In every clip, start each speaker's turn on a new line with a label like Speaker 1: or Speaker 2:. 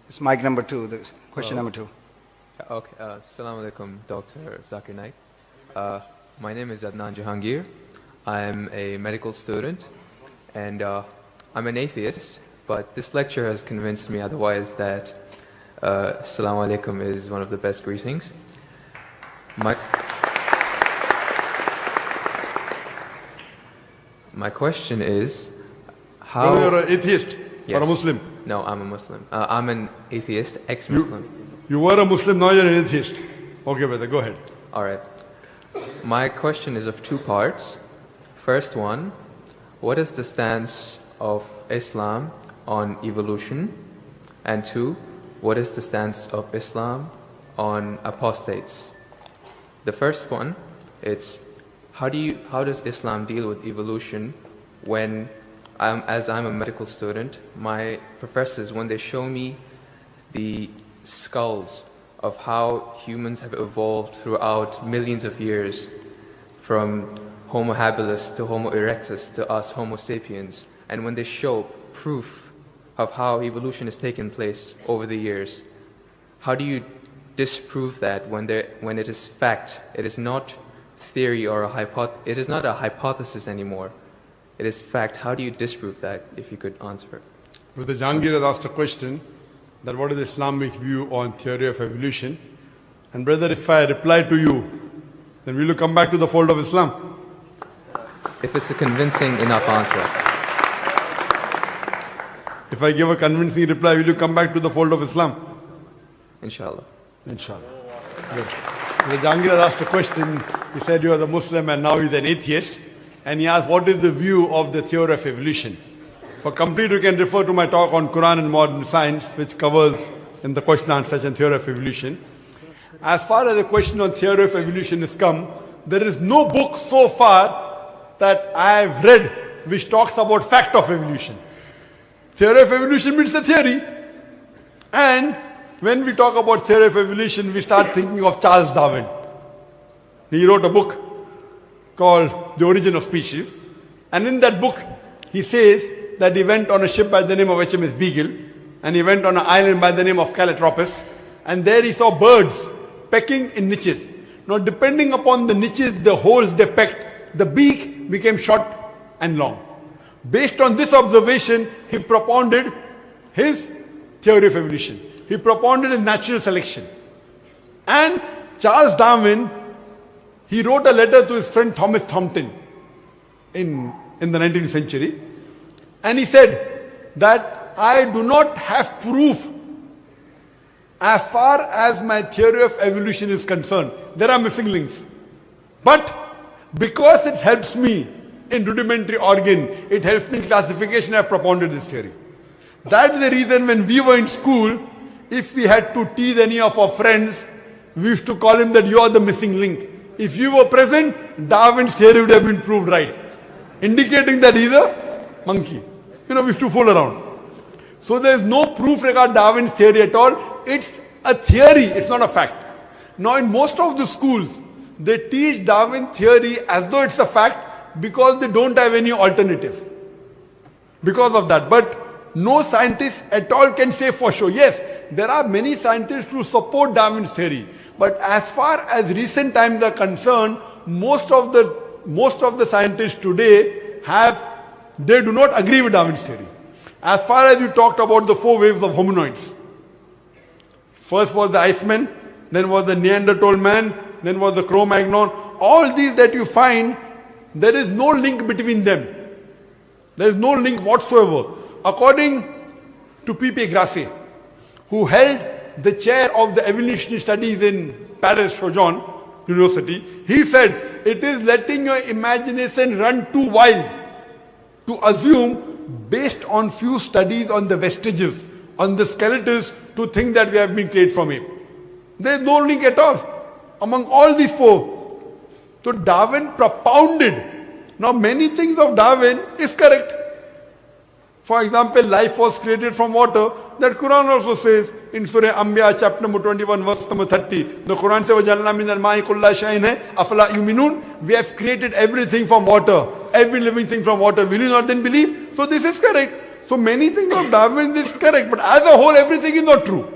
Speaker 1: It's mic number 2, the question number 2.
Speaker 2: Okay, Assalamu alaikum, Dr. Zakir Naik. My name is Adnan Jahangir. I'm a medical student, and I'm an atheist, but this lecture has convinced me otherwise that Assalamu alaikum is one of the best greetings. My question is, how...
Speaker 3: No, you're an atheist or a Muslim?
Speaker 2: No, I'm a Muslim. I'm an atheist, ex-Muslim.
Speaker 3: You were a Muslim, now you're an atheist. Okay, brother, go ahead.
Speaker 2: All right. My question is of 2 parts. First one, what is the stance of Islam on evolution? And 2, what is the stance of Islam on apostates? The first one, it's how does Islam deal with evolution when, as I'm a medical student, my professors, when they show me the skulls of how humans have evolved throughout millions of years, from Homo habilis to Homo erectus to us Homo sapiens, and when they show proof of how evolution has taken place over the years, how do you disprove that when it is fact? It is not theory or it is not a hypothesis anymore. It is fact. How do you disprove that, if you could answer?
Speaker 3: Brother Jahangir has asked a question that what is the Islamic view on theory of evolution? And brother, if I reply to you, then will you come back to the fold of Islam?
Speaker 2: If it's a convincing enough answer.
Speaker 3: If I give a convincing reply, will you come back to the fold of Islam?
Speaker 2: Inshallah.
Speaker 3: Inshallah. Good. Brother Jahangir has asked a question. He said you are the Muslim and now he's an atheist. And he asked, what is the view of the theory of evolution? For complete, you can refer to my talk on Quran and modern science, which covers in the question and answer session theory of evolution. As far as the question on theory of evolution is come, there is no book so far that I have read which talks about fact of evolution. Theory of evolution means the theory. And when we talk about theory of evolution, we start thinking of Charles Darwin. He wrote a book called The Origin of Species. And in that book, he says that he went on a ship by the name of HMS Beagle, and he went on an island by the name of Calotropis, and there he saw birds pecking in niches. Now, depending upon the niches, the holes they pecked, the beak became short and long. Based on this observation, he propounded his theory of evolution. He propounded his natural selection. And Charles Darwin, he wrote a letter to his friend Thomas Thompson in the 19th century. And he said that I do not have proof as far as my theory of evolution is concerned. There are missing links. But because it helps me in rudimentary organ, it helps me in classification, I have propounded this theory. That's the reason when we were in school, if we had to tease any of our friends, we used to call him that you are the missing link. If you were present, Darwin's theory would have been proved right, indicating that he's a monkey. We used to fool around. So there is no proof regarding Darwin's theory at all. It's a theory, it's not a fact. Now in most of the schools, they teach Darwin theory as though it's a fact because they don't have any alternative. Because of that. But no scientist at all can say for sure. Yes, there are many scientists who support Darwin's theory. But as far as recent times are concerned, most of the scientists today they do not agree with Darwin's theory. As far as you talked about the 4 waves of hominoids. First was the Iceman, then was the Neanderthal man, then was the Cro-Magnon. All these that you find, there is no link between them. There is no link whatsoever. According to P.P. Grassi, who held the chair of the evolutionary studies in Paris Sorbonne University, he said, it is letting your imagination run too wild to assume, based on few studies on the vestiges, on the skeletons, to think that we have been created from ape. There is no link at all among all these 4. So Darwin propounded. Now many things of Darwin is correct. For example, life was created from water. That Quran also says in Surah Anbiya chapter number 21 verse number 30. The Quran says, وَجَعَلْنَا مِنَ الْمَاءِ كُلَّ شَيْءٍ أَفَلَا يُؤْمِنُونَ. We have created everything from water. Every living thing from water. Will you not then believe? So this is correct. So many things of Darwin is correct, but as a whole, everything is not true.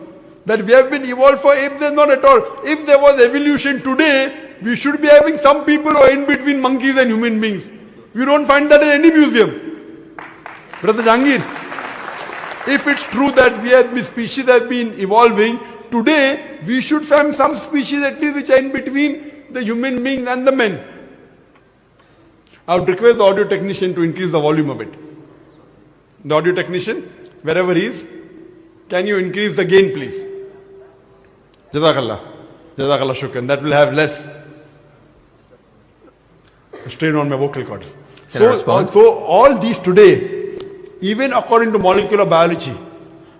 Speaker 3: That we have been evolved for apes, is not at all. If there was evolution today, we should be having some people who are in between monkeys and human beings. You don't find that in any museum. Brother Jangir, if it's true that we species have been evolving, today we should find some species at least which are in between the human beings and the men. I would request the audio technician to increase the volume a bit. The audio technician, wherever he is, can you increase the gain please? Jazakallah. Jazakallah shukran. That will have less strain on my vocal cords. So all these today, even according to molecular biology,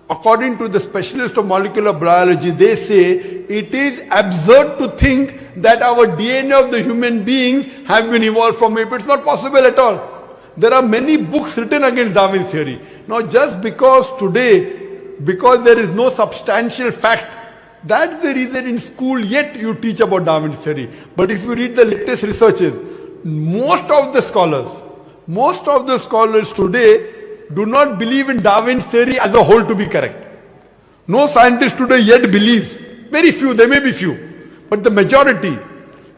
Speaker 3: according to the specialists of molecular biology, they say it is absurd to think that our DNA of the human beings have been evolved from ape. It's not possible at all. There are many books written against Darwin's theory. Now just because today, because there is no substantial fact, that's the reason in school yet you teach about Darwin's theory. But if you read the latest researches, most of the scholars today do not believe in Darwin's theory as a whole to be correct. No scientist today yet believes. Very few, there may be few. But the majority,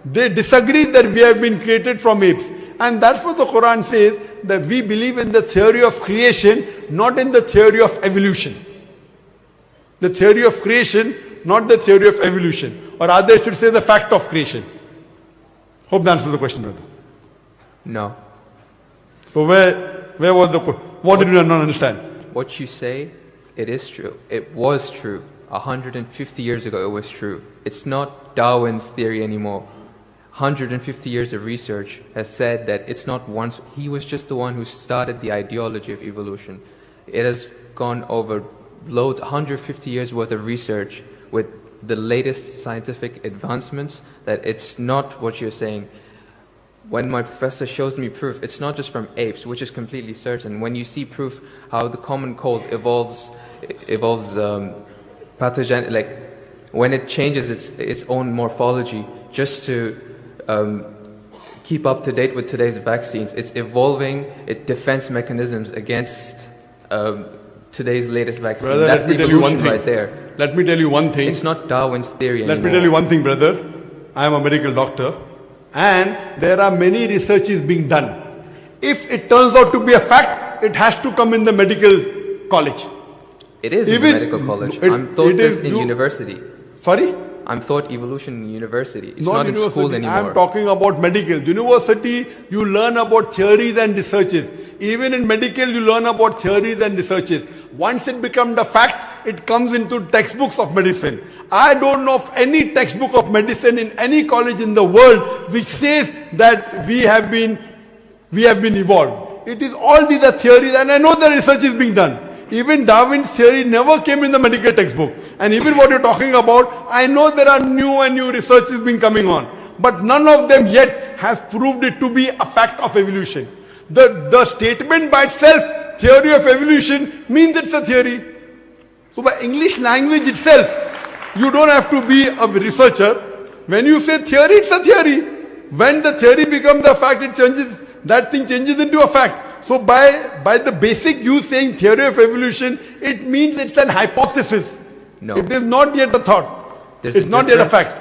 Speaker 3: they disagree that we have been created from apes. And that's what the Quran says, that we believe in the theory of creation, not in the theory of evolution. The theory of creation, not the theory of evolution. Or rather, I should say the fact of creation. Hope that answers the question, brother.
Speaker 2: No.
Speaker 3: So where was the question? What did you not understand?
Speaker 2: What you say, it is true. It was true. 150 years ago, it was true. It's not Darwin's theory anymore. 150 years of research has said that it's not once. He was just the one who started the ideology of evolution. It has gone over loads, 150 years worth of research with the latest scientific advancements, that it's not what you're saying. When my professor shows me proof, it's not just from apes, which is completely certain. When you see proof how the common cold evolves pathogen, like when it changes its own morphology just to keep up to date with today's vaccines, it's evolving its defense mechanisms against today's latest vaccine.
Speaker 3: Brother,
Speaker 2: that's
Speaker 3: let me tell you one thing.
Speaker 2: Right there.
Speaker 3: Let me tell you one thing.
Speaker 2: It's not Darwin's theory anymore.
Speaker 3: Let me tell you one thing, brother. I am a medical doctor. And there are many researches being done. If it turns out to be a fact, it has to come in the medical college.
Speaker 2: It is in the medical college. I'm taught this in university.
Speaker 3: Sorry?
Speaker 2: I'm taught evolution in university. It's
Speaker 3: not
Speaker 2: in school anymore.
Speaker 3: I'm talking about medical. University, you learn about theories and researches. Even in medical, you learn about theories and researches. Once it becomes a fact, it comes into textbooks of medicine. I don't know of any textbook of medicine in any college in the world which says that we have been evolved. It is all these are theories, and I know the research is being done. Even Darwin's theory never came in the medical textbook. And even what you're talking about, I know there are new and new researches being coming on. But none of them yet has proved it to be a fact of evolution. The statement by itself, theory of evolution, means it's a theory. So by English language itself, you don't have to be a researcher. When you say theory, it's a theory. When the theory becomes a fact, it changes, that thing changes into a fact. So by the basic you saying theory of evolution, it means it's an hypothesis.
Speaker 2: No.
Speaker 3: It is not yet a thought. It's not yet a fact.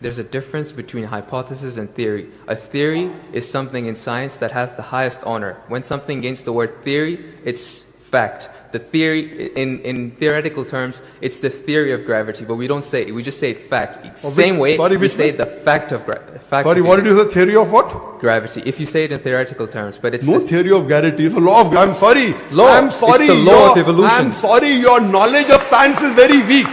Speaker 2: There's a difference between hypothesis and theory. A theory is something in science that has the highest honor. When something gains the word theory, it's fact. The theory, in theoretical terms, it's the theory of gravity, but we don't say it, we just say fact. Same way we say the fact of gravity.
Speaker 3: Sorry, what did you say? Theory of what?
Speaker 2: Gravity. If you say it in theoretical terms, but it's
Speaker 3: no theory of gravity. It's a law of. I'm sorry. I'm sorry.
Speaker 2: It's the law of evolution.
Speaker 3: I'm sorry. Your knowledge of science is very weak.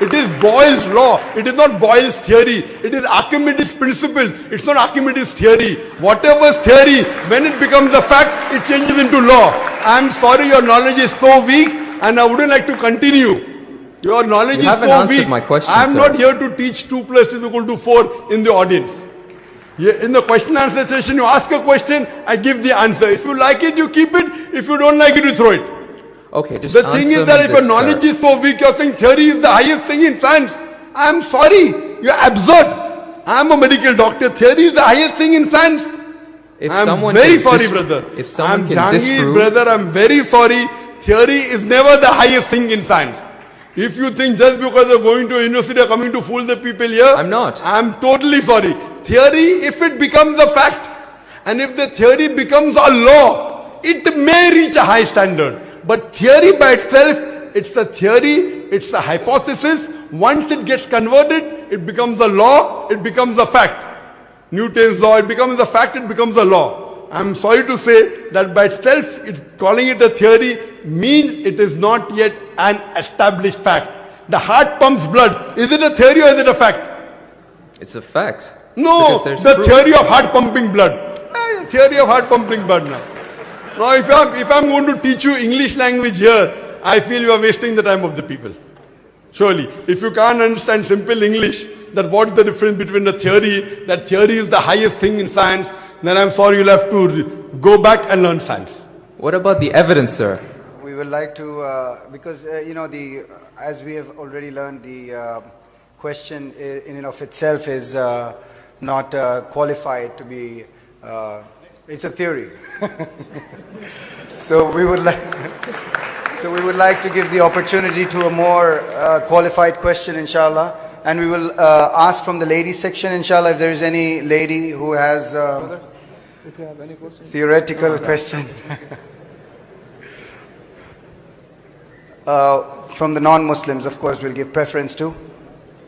Speaker 3: It is Boyle's law. It is not Boyle's theory. It is Archimedes' principles. It's not Archimedes' theory. Whatever's theory, when it becomes a fact, it changes into law. I'm sorry, your knowledge is so weak, and I wouldn't like to continue. Your knowledge is so weak.
Speaker 2: My question,
Speaker 3: I'm not here to teach 2 + 2 = 4 in the audience. In the question and answer session, you ask a question, I give the answer. If you like it, you keep it. If you don't like it, you throw it.
Speaker 2: Okay, just
Speaker 3: the thing is that if your knowledge is so weak, you're saying theory is the highest thing in science. I'm sorry, you're absurd. I'm a medical doctor. Theory is the highest thing in science.
Speaker 2: If
Speaker 3: I'm
Speaker 2: someone
Speaker 3: very
Speaker 2: can
Speaker 3: sorry,
Speaker 2: dis-
Speaker 3: brother.
Speaker 2: if someone
Speaker 3: I'm
Speaker 2: can
Speaker 3: Jahangir,
Speaker 2: disprove-
Speaker 3: brother, I'm very sorry. Theory is never the highest thing in science. If you think just because you're going to a university or coming to fool the people here,
Speaker 2: I'm not.
Speaker 3: I'm totally sorry. Theory, if it becomes a fact, and if the theory becomes a law, it may reach a high standard. But theory by itself, it's a theory, it's a hypothesis. Once it gets converted, it becomes a law, it becomes a fact. Newton's law, it becomes a fact, it becomes a law. I'm sorry to say that by itself, calling it a theory means it is not yet an established fact. The heart pumps blood. Is it a theory or is it a fact?
Speaker 2: It's a fact.
Speaker 3: No,
Speaker 2: Because there's
Speaker 3: the
Speaker 2: proof.
Speaker 3: theory of heart pumping blood. Theory of heart pumping blood now. Now if I'm going to teach you English language here, I feel you are wasting the time of the people. Surely, if you can't understand simple English, that what is the difference between a theory, that theory is the highest thing in science, then I'm sorry you'll have to go back and learn science.
Speaker 2: What about the evidence, sir?
Speaker 1: We would like to, because, as we have already learned, the question in and of itself is not qualified to be, it's a theory. So we would like to give the opportunity to a more qualified question, inshallah. And we will ask from the ladies section, inshallah, if there is any lady who has
Speaker 4: If you have any questions.
Speaker 1: theoretical question. From the non-Muslims, of course, we'll give preference to.